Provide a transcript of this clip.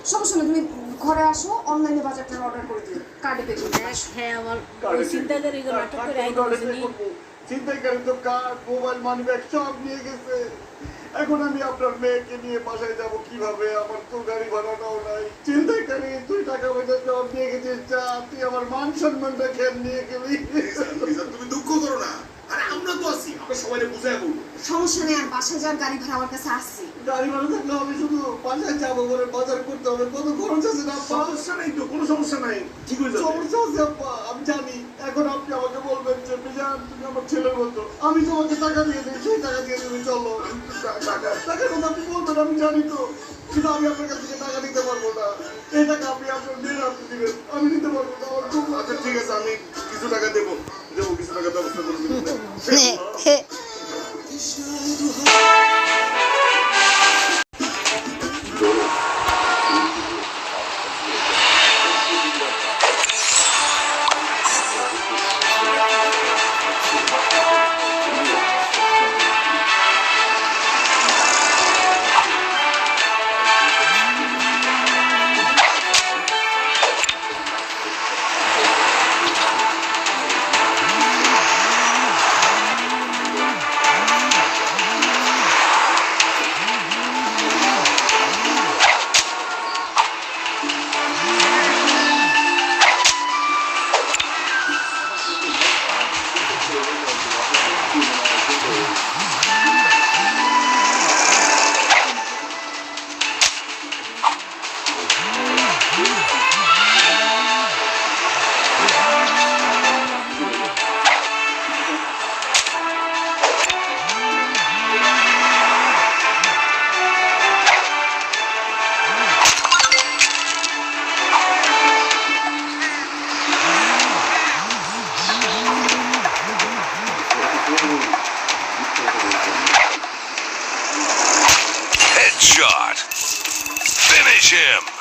সমস্যা নেই, তুমি ঘরে আসো, অনলাইনে বাজারটা অর্ডার করে দিও, কার্ডে পে করে দিও। হ্যাঁ আমার চিন্তাকারী নাটক করে চিন্তাকারী তো কার্ড, মোবাইল, মানি ব্যাগ সব নিয়ে গেছে। এখন আমি আপনার মেয়েকে নিয়ে বাসায় যাব কিভাবে? আমার তো গাড়ি ভাড়াটাও নাই। চিন্তাকারী তুই টাকা পয়সা সব নিয়ে গেছিস, যা তুই আমার মান সম্মানটা খেয়ে নিয়ে গেলি। তুমি দুঃখ করো না, আরে আমরা তো আছি, আমরা সবাই বুঝাই বলবো। সমস্যা নেই, আর বাসায় যাওয়ার গাড়ি ভাড়া আমার কাছে আসছে। গাড়ি ভাড়া থাকলে আমি শুধু বাসায় যাবো, করে বাজার করতে হবে, কত খরচ আছে না? সমস্যা নাই তো, কোনো সমস্যা নাই, ঠিক হয়ে যাবে। সমস্যা আছে আব্বা, আমি জানি। এখন আপনি আমাকে বলবেন যে মিজান তুমি আমার ছেলের মতো, আমি তোমাকে টাকা দিয়ে দিই, সেই টাকা দিয়ে তুমি চলো। টাকার কথা আপনি বলবেন, আমি জানি তো, কিন্তু আমি আপনার কাছ থেকে টাকা নিতে পারবো না। এই টাকা আপনি আপনার মেয়ের হাতে দিবেন, আমি নিতে পারবো না। আমার খুব আচ্ছা ঠিক আছে, আমি কিছু টাকা দেবো, কিছু টাকা ব্যবস্থা করে দেবো। Headshot. Finish him.